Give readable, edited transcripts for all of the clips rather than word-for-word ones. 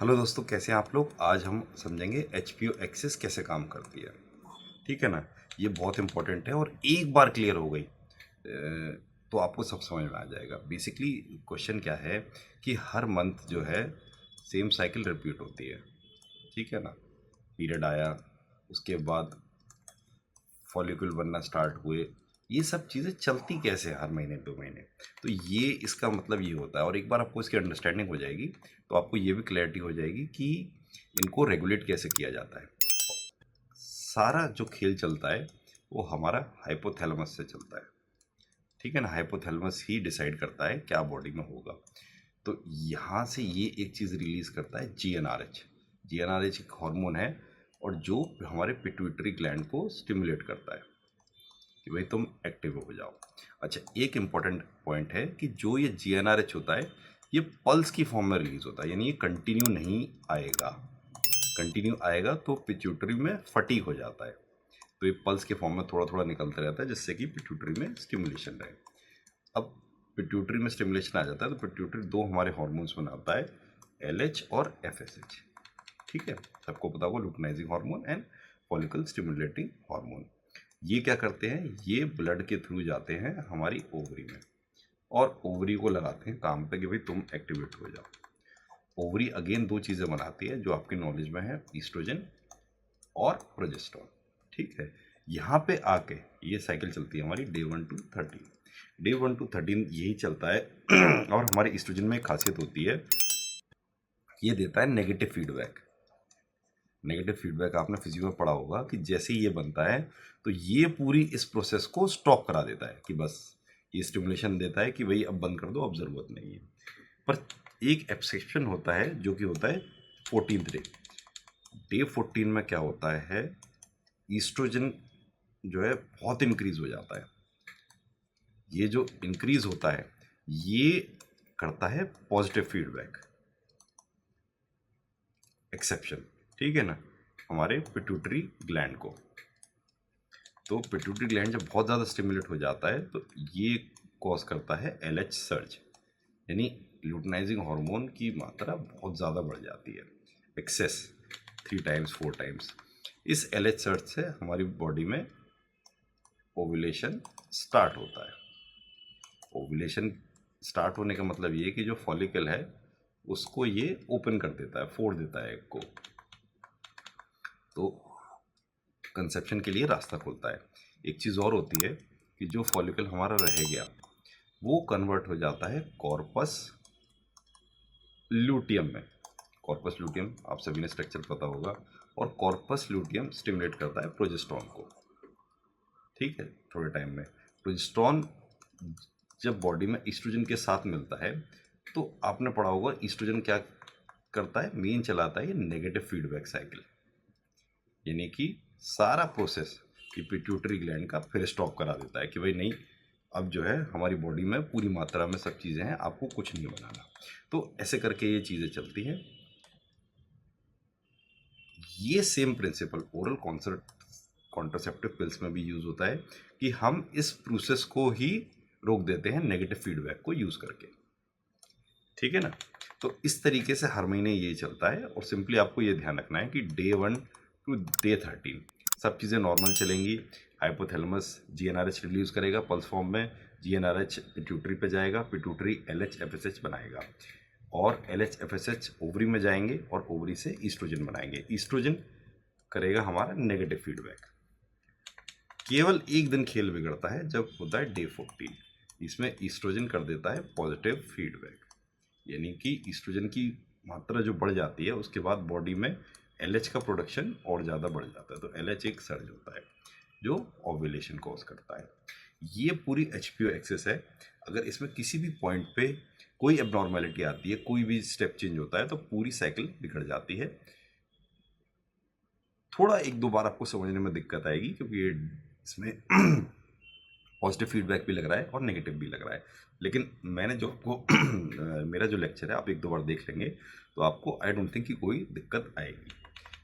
Hello दोस्तों, कैसे हैं आप लोग। आज हम समझेंगे एचपीओ एक्सेस कैसे काम करती है। ठीक है ना। ये बहुत इंपॉर्टेंट है और एक बार क्लियर हो गई तो आपको सब समझ में आ जाएगा। बेसिकली क्वेश्चन क्या है कि हर मंथ जो है सेम साइकिल रिपीट होती है। ठीक है ना। पीरियड आया, उसके बाद फॉलिकल बनना स्टार्ट हुए। ये सब चीज़ें चलती कैसे हर महीने 2 महीने। तो ये इसका मतलब ये होता है। और एक बार आपको इसकी अंडरस्टैंडिंग हो जाएगी तो आपको ये भी क्लैरिटी हो जाएगी कि इनको रेगुलेट कैसे किया जाता है। सारा जो खेल चलता है वो हमारा हाइपोथैलेमस से चलता है। ठीक है ना। हाइपोथैलेमस ही डिसाइड करता है क्या बॉडी में होगा। तो यहाँ से ये एक चीज़ रिलीज करता है जीएनआरएच। जीएनआरएच एक हार्मोन है और जो हमारे पिट्यूटरी ग्लैंड को स्टिमुलेट करता है कि भाई तुम एक्टिव हो जाओ। अच्छा, एक इम्पॉर्टेंट पॉइंट है कि जो ये जीएनआरएच होता है ये पल्स की फॉर्म में रिलीज होता है, यानी ये कंटिन्यू नहीं आएगा। कंटिन्यू आएगा तो पिट्यूटरी में फटीग हो जाता है। तो ये पल्स के फॉर्म में थोड़ा थोड़ा निकलता रहता है जिससे कि पिट्यूटरी में स्टिमुलेशन रहे। अब पिट्यूटरी में स्टिमुलेशन आ जाता है तो पिट्यूटरी दो हमारे हार्मोन्स बनाता है, एलएच और एफएसएच। ठीक है, सबको पता होगा, luteinizing hormone and follicle stimulating hormone. ये क्या करते हैं, ये ब्लड के थ्रू जाते हैं हमारी ओवरी में और ओवरी को लगाते हैं काम पे कि भाई तुम एक्टिवेट हो जाओ। ओवरी अगेन दो चीज़ें बनाती है जो आपकी नॉलेज में है, ईस्ट्रोजन और प्रोजेस्टेरोन। ठीक है। यहाँ पे आके ये साइकिल चलती है हमारी डे 1 to 13। डे 1 to 13 यही चलता है और हमारे ईस्ट्रोजन में एक खासियत होती है, ये देता है नेगेटिव फीडबैक। नेगेटिव फीडबैक आपने फिजिक्स में पढ़ा होगा कि जैसे ही ये बनता है तो ये पूरी इस प्रोसेस को स्टॉप करा देता है कि बस ये स्टिमुलेशन देता है कि भाई अब बंद कर दो, अब ज़रूरत नहीं है। पर एक एक्सेप्शन होता है जो कि होता है 14th डे। डे 14 में क्या होता है, ईस्ट्रोजन जो है बहुत इंक्रीज हो जाता है। ये जो इंक्रीज होता है ये करता है पॉजिटिव फीडबैक, एक्सेप्शन। ठीक है ना, हमारे पिट्यूटरी ग्लैंड को। तो पिट्यूटरी ग्लैंड जब बहुत ज़्यादा स्टिमुलेट हो जाता है तो ये कॉज करता है एलएच सर्ज, यानी लुटिनाइजिंग हार्मोन की मात्रा बहुत ज़्यादा बढ़ जाती है, एक्सेस 3 times 4 times। इस एलएच सर्ज से हमारी बॉडी में ओव्यूलेशन स्टार्ट होता है। ओव्यूलेशन स्टार्ट होने का मतलब ये कि जो फॉलिकल है उसको ये ओपन कर देता है, फोड़ देता है एग को, तो कंसेप्शन के लिए रास्ता खोलता है। एक चीज़ और होती है कि जो फॉलिकल हमारा रह गया वो कन्वर्ट हो जाता है कॉर्पस लूटियम में। कॉर्पस लूटियम आप सभी ने स्ट्रक्चर पता होगा, और कॉर्पस लूटियम स्टिमुलेट करता है प्रोजेस्टेरोन को। ठीक है, थोड़े टाइम में प्रोजेस्टेरोन जब बॉडी में ईस्ट्रोजन के साथ मिलता है तो आपने पढ़ा होगा ईस्ट्रोजन क्या करता है, मेन चलाता है ये नेगेटिव फीडबैक साइकिल, यानी कि सारा प्रोसेस ये पिट्यूटरी ग्लैंड का फिर स्टॉप करा देता है कि भाई नहीं, अब जो है हमारी बॉडी में पूरी मात्रा में सब चीज़ें हैं, आपको कुछ नहीं बनाना। तो ऐसे करके ये चीज़ें चलती हैं। ये same principle oral contraceptive pills में भी यूज़ होता है कि हम इस प्रोसेस को ही रोक देते हैं नेगेटिव फीडबैक को यूज़ करके। ठीक है ना। तो इस तरीके से हर महीने ये चलता है और सिंपली आपको ये ध्यान रखना है कि डे 1 to day 13 सब चीज़ें नॉर्मल चलेंगी। हाइपोथैलेमस जीएनआरएच रिलीज करेगा पल्स फॉर्म में, जीएनआरएच पिट्यूटरी पे जाएगा, पिट्यूटरी एलएच एफएसएच बनाएगा और एलएच एफएसएच ओवरी में जाएंगे और ओवरी से ईस्ट्रोजन बनाएंगे। ईस्ट्रोजन करेगा हमारा नेगेटिव फीडबैक। केवल एक दिन खेल बिगड़ता है जब होता है डे 14। इसमें ईस्ट्रोजन कर देता है पॉजिटिव फीडबैक, यानी कि ईस्ट्रोजन की मात्रा जो बढ़ जाती है उसके बाद बॉडी में एलएच का प्रोडक्शन और ज़्यादा बढ़ जाता है। तो एलएच एक सर्ज होता है जो ओव्यूलेशन कॉज करता है। ये पूरी एचपीओ एक्सेस है। अगर इसमें किसी भी पॉइंट पे कोई एबनॉर्मेलिटी आती है, कोई भी स्टेप चेंज होता है तो पूरी साइकिल बिगड़ जाती है। थोड़ा एक दो बार आपको समझने में दिक्कत आएगी क्योंकि ये इसमें पॉजिटिव फीडबैक भी लग रहा है और नेगेटिव भी लग रहा है, लेकिन मैंने जो आपको मेरा जो लेक्चर है आप एक दो बार देख लेंगे तो आपको आई डोंट थिंक कि कोई दिक्कत आएगी।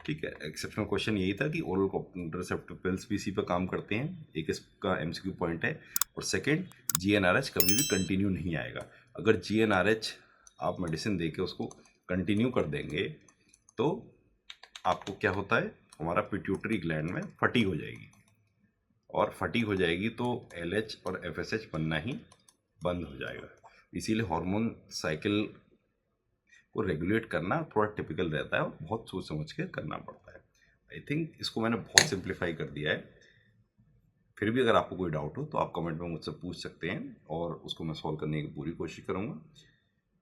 ठीक है। एक्सेप्शनल क्वेश्चन यही था कि ओरल कॉन्ट्रासेप्टिव पिल्स भी इसी पर काम करते हैं, एक इसका एमसीक्यू पॉइंट है। और सेकंड, जीएनआरएच कभी भी कंटिन्यू नहीं आएगा। अगर जीएनआरएच आप मेडिसिन दे के उसको कंटिन्यू कर देंगे तो आपको क्या होता है, हमारा पिट्यूटरी ग्लैंड में फटीग हो जाएगी, और फटीग हो जाएगी तो LH और FSH बनना ही बंद हो जाएगा। इसीलिए हार्मोन साइकिल को रेगुलेट करना थोड़ा टिपिकल रहता है और बहुत सोच समझ के करना पड़ता है। आई थिंक इसको मैंने बहुत सिंप्लीफाई कर दिया है। फिर भी अगर आपको कोई डाउट हो तो आप कमेंट में मुझसे पूछ सकते हैं और उसको मैं सॉल्व करने की पूरी कोशिश करूँगा।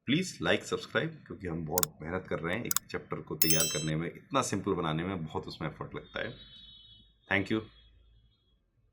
प्लीज़ लाइक सब्सक्राइब, क्योंकि हम बहुत मेहनत कर रहे हैं एक चैप्टर को तैयार करने में, इतना सिंपल बनाने में बहुत उसमें एफर्ट लगता है। Thank you.